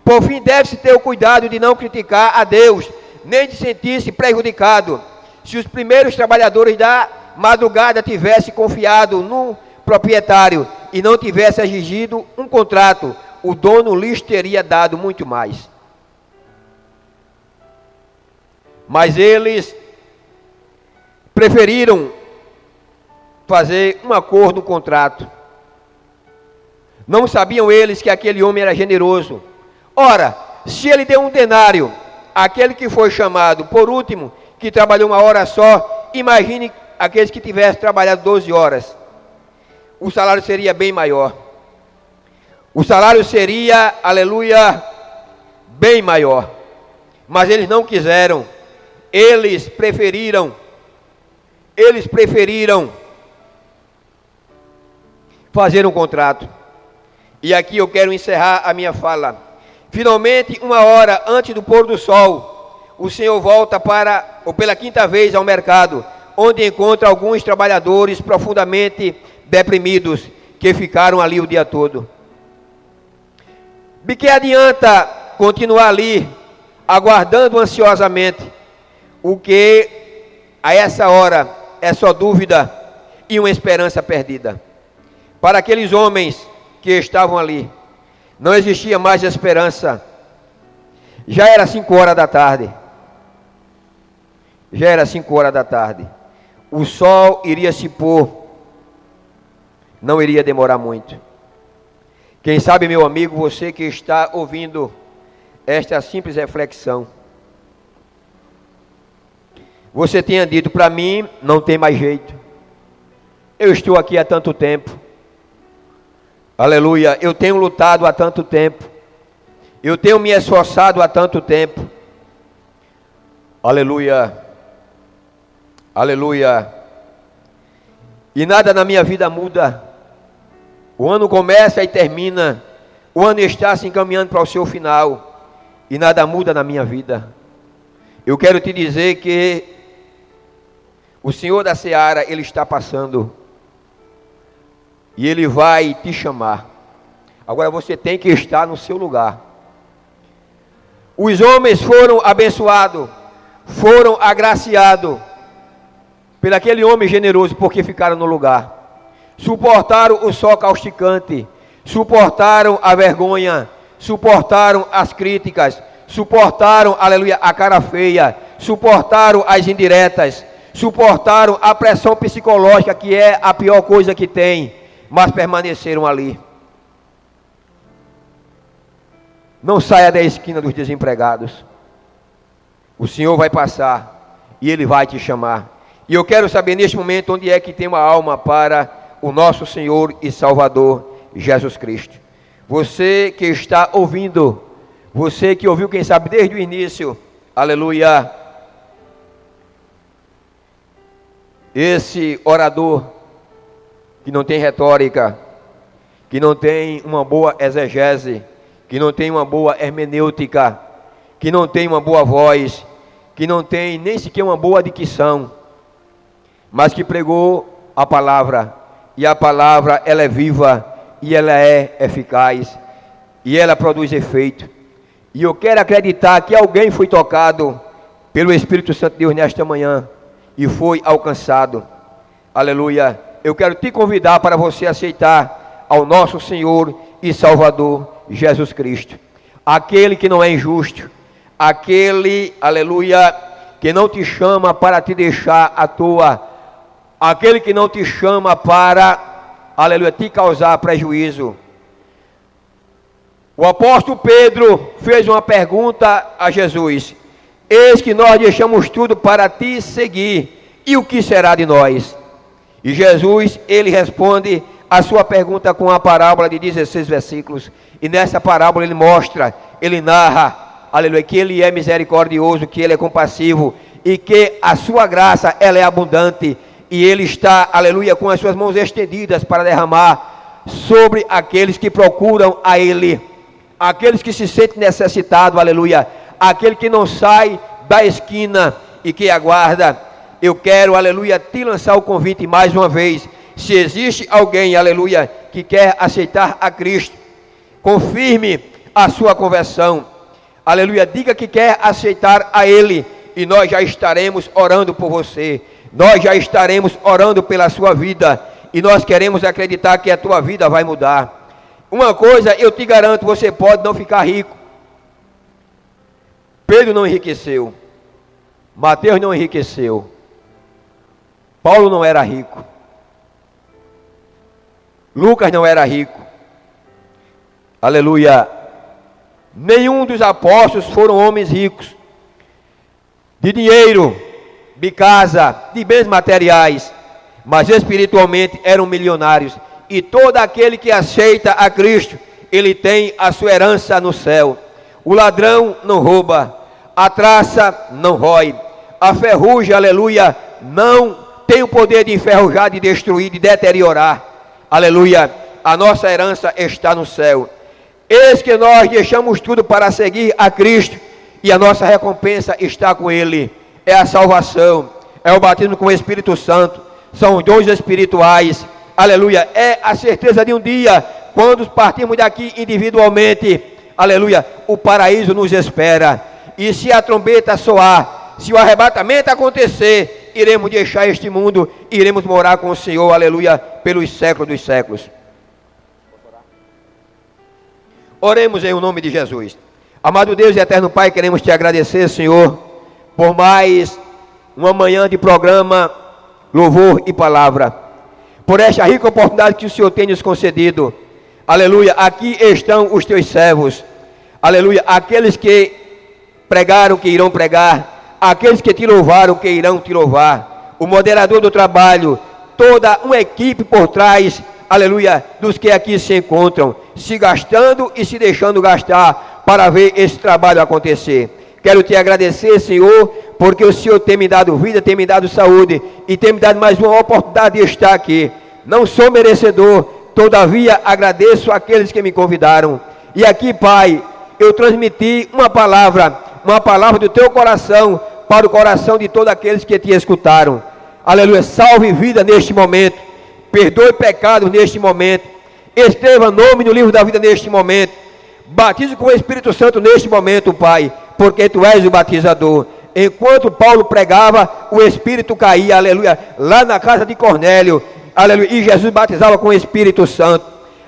Por fim, deve-se ter o cuidado de não criticar a Deus, nem de sentir-se prejudicado. Se os primeiros trabalhadores da madrugada tivessem confiado no proprietário e não tivesse exigido um contrato, o dono lhes teria dado muito mais. Mas eles preferiram fazer um acordo, um contrato. Não sabiam eles que aquele homem era generoso. Ora, se ele deu um denário, aquele que foi chamado por último, que trabalhou uma hora só, imagine aqueles que tivessem trabalhado 12 horas. O salário seria bem maior. O salário seria, aleluia, bem maior. Mas eles não quiseram. Eles preferiram fazer um contrato. E aqui eu quero encerrar a minha fala. Finalmente, uma hora antes do pôr do sol, o Senhor volta pela quinta vez ao mercado, onde encontra alguns trabalhadores profundamente deprimidos, que ficaram ali o dia todo. De que adianta continuar ali, aguardando ansiosamente, o que a essa hora é só dúvida e uma esperança perdida. Para aqueles homens que estavam ali, não existia mais esperança. Já era 5 horas da tarde. Já era 5 horas da tarde. O sol iria se pôr. Não iria demorar muito. Quem sabe, meu amigo, você que está ouvindo esta simples reflexão, você tenha dito para mim, não tem mais jeito. Eu estou aqui há tanto tempo. Aleluia, eu tenho lutado há tanto tempo. Eu tenho me esforçado há tanto tempo. Aleluia. Aleluia. E nada na minha vida muda. O ano começa e termina. O ano está se encaminhando para o seu final. E nada muda na minha vida. Eu quero te dizer que o Senhor da Seara, Ele está passando. E Ele vai te chamar. Agora você tem que estar no seu lugar. Os homens foram abençoados, foram agraciados por aquele homem generoso, porque ficaram no lugar. Suportaram o sol causticante, suportaram a vergonha, suportaram as críticas, suportaram, aleluia, a cara feia, suportaram as indiretas, suportaram a pressão psicológica, que é a pior coisa que tem, mas permaneceram ali. Não saia da esquina dos desempregados. O Senhor vai passar e Ele vai te chamar. E eu quero saber neste momento onde é que tem uma alma para o nosso Senhor e Salvador Jesus Cristo. Você que está ouvindo, você que ouviu, quem sabe, desde o início, aleluia, esse orador que não tem retórica, que não tem uma boa exegese, que não tem uma boa hermenêutica, que não tem uma boa voz, que não tem nem sequer uma boa dicção, mas que pregou a palavra, e a palavra ela é viva, e ela é eficaz, e ela produz efeito. E eu quero acreditar que alguém foi tocado pelo Espírito Santo de Deus nesta manhã, e foi alcançado. Aleluia. Eu quero te convidar para você aceitar ao nosso Senhor e Salvador Jesus Cristo. Aquele que não é injusto, aquele, aleluia, que não te chama para te deixar à toa, aquele que não te chama para, aleluia, te causar prejuízo. O apóstolo Pedro fez uma pergunta a Jesus: eis que nós deixamos tudo para te seguir, e o que será de nós? E Jesus, ele responde a sua pergunta com a parábola de 16 versículos, e nessa parábola ele mostra, ele narra, aleluia, que ele é misericordioso, que ele é compassivo, e que a sua graça, ela é abundante, e ele está, aleluia, com as suas mãos estendidas para derramar sobre aqueles que procuram a ele, aqueles que se sentem necessitados, aleluia, aquele que não sai da esquina e que aguarda, eu quero, aleluia, te lançar o convite mais uma vez. Se existe alguém, aleluia, que quer aceitar a Cristo, confirme a sua conversão, aleluia, diga que quer aceitar a Ele, e nós já estaremos orando por você, nós já estaremos orando pela sua vida, e nós queremos acreditar que a tua vida vai mudar. Uma coisa eu te garanto, você pode não ficar rico. Pedro não enriqueceu, Mateus não enriqueceu, Paulo não era rico, Lucas não era rico, aleluia, nenhum dos apóstolos foram homens ricos, de dinheiro, de casa, de bens materiais, mas espiritualmente eram milionários. E todo aquele que aceita a Cristo, ele tem a sua herança no céu. O ladrão não rouba, a traça não rói, a ferrugem, aleluia, não tem o poder de enferrujar, de destruir, de deteriorar, aleluia, a nossa herança está no céu. Eis que nós deixamos tudo para seguir a Cristo, e a nossa recompensa está com Ele, é a salvação, é o batismo com o Espírito Santo, são dons espirituais, aleluia, é a certeza de um dia, quando partimos daqui individualmente, aleluia, o paraíso nos espera, e se a trombeta soar, se o arrebatamento acontecer, iremos deixar este mundo, iremos morar com o Senhor, aleluia, pelos séculos dos séculos. Oremos em o nome de Jesus. Amado Deus e eterno Pai, queremos te agradecer, Senhor, por mais uma manhã de programa, louvor e palavra, por esta rica oportunidade que o Senhor tem nos concedido, aleluia. Aqui estão os teus servos, aleluia, aqueles que pregaram, que irão pregar, aqueles que te louvaram, que irão te louvar, o moderador do trabalho, toda uma equipe por trás, aleluia, dos que aqui se encontram, se gastando e se deixando gastar, para ver esse trabalho acontecer. Quero te agradecer, Senhor, porque o Senhor tem me dado vida, tem me dado saúde, e tem me dado mais uma oportunidade de estar aqui. Não sou merecedor, todavia agradeço àqueles que me convidaram. E aqui, Pai, eu transmiti uma palavra do teu coração, para o coração de todos aqueles que te escutaram. Aleluia, salve vida neste momento, perdoe pecados neste momento, escreva nome no livro da vida neste momento, batize com o Espírito Santo neste momento, Pai, porque tu és o batizador. Enquanto Paulo pregava, o Espírito caía, aleluia, lá na casa de Cornélio, aleluia, e Jesus batizava com o Espírito Santo.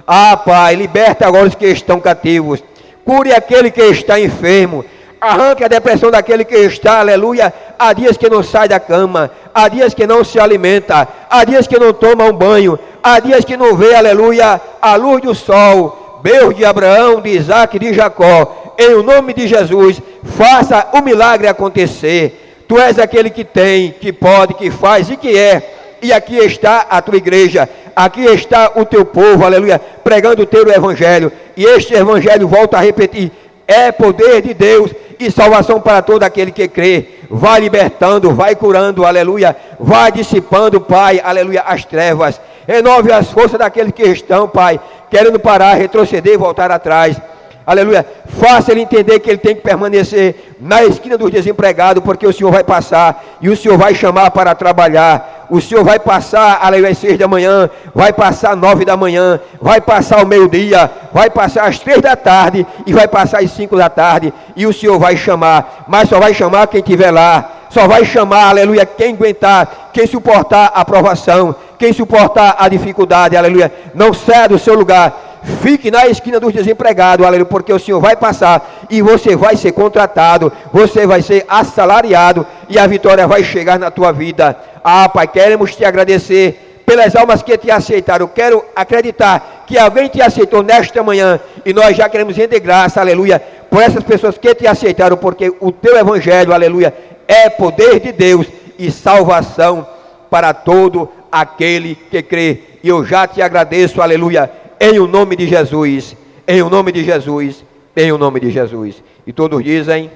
Ah, Pai, liberta agora os que estão cativos, cure aquele que está enfermo, arranque a depressão daquele que está, aleluia, há dias que não sai da cama, há dias que não se alimenta, há dias que não toma um banho, há dias que não vê, aleluia, a luz do sol, Deus de Abraão, de Isaac, de Jacó, em o nome de Jesus, faça o milagre acontecer. Tu és aquele que tem, que pode, que faz e que é. E aqui está a tua igreja, aqui está o teu povo, aleluia, pregando o teu evangelho. E este evangelho, volta a repetir, é poder de Deus e salvação para todo aquele que crê. Vai libertando, vai curando, aleluia, vai dissipando, Pai, aleluia, as trevas. Renove as forças daqueles que estão, Pai, querendo parar, retroceder e voltar atrás. Aleluia, faça ele entender que ele tem que permanecer na esquina dos desempregados, porque o Senhor vai passar, e o Senhor vai chamar para trabalhar, o Senhor vai passar, aleluia, às 6 da manhã, vai passar às 9 da manhã, vai passar ao meio-dia, vai passar às 3 da tarde, e vai passar às 5 da tarde, e o Senhor vai chamar, mas só vai chamar quem estiver lá, só vai chamar, aleluia, quem aguentar, quem suportar a provação, quem suportar a dificuldade, aleluia, não saia do seu lugar, fique na esquina dos desempregados, aleluia, porque o Senhor vai passar e você vai ser contratado, você vai ser assalariado e a vitória vai chegar na tua vida. Ah, Pai, queremos te agradecer pelas almas que te aceitaram. Eu quero acreditar que alguém te aceitou nesta manhã e nós já queremos render graça, aleluia, por essas pessoas que te aceitaram, porque o teu evangelho, aleluia, é poder de Deus e salvação para todo aquele que crê. E eu já te agradeço, aleluia, em o nome de Jesus, em o nome de Jesus, em o nome de Jesus. E todos dizem...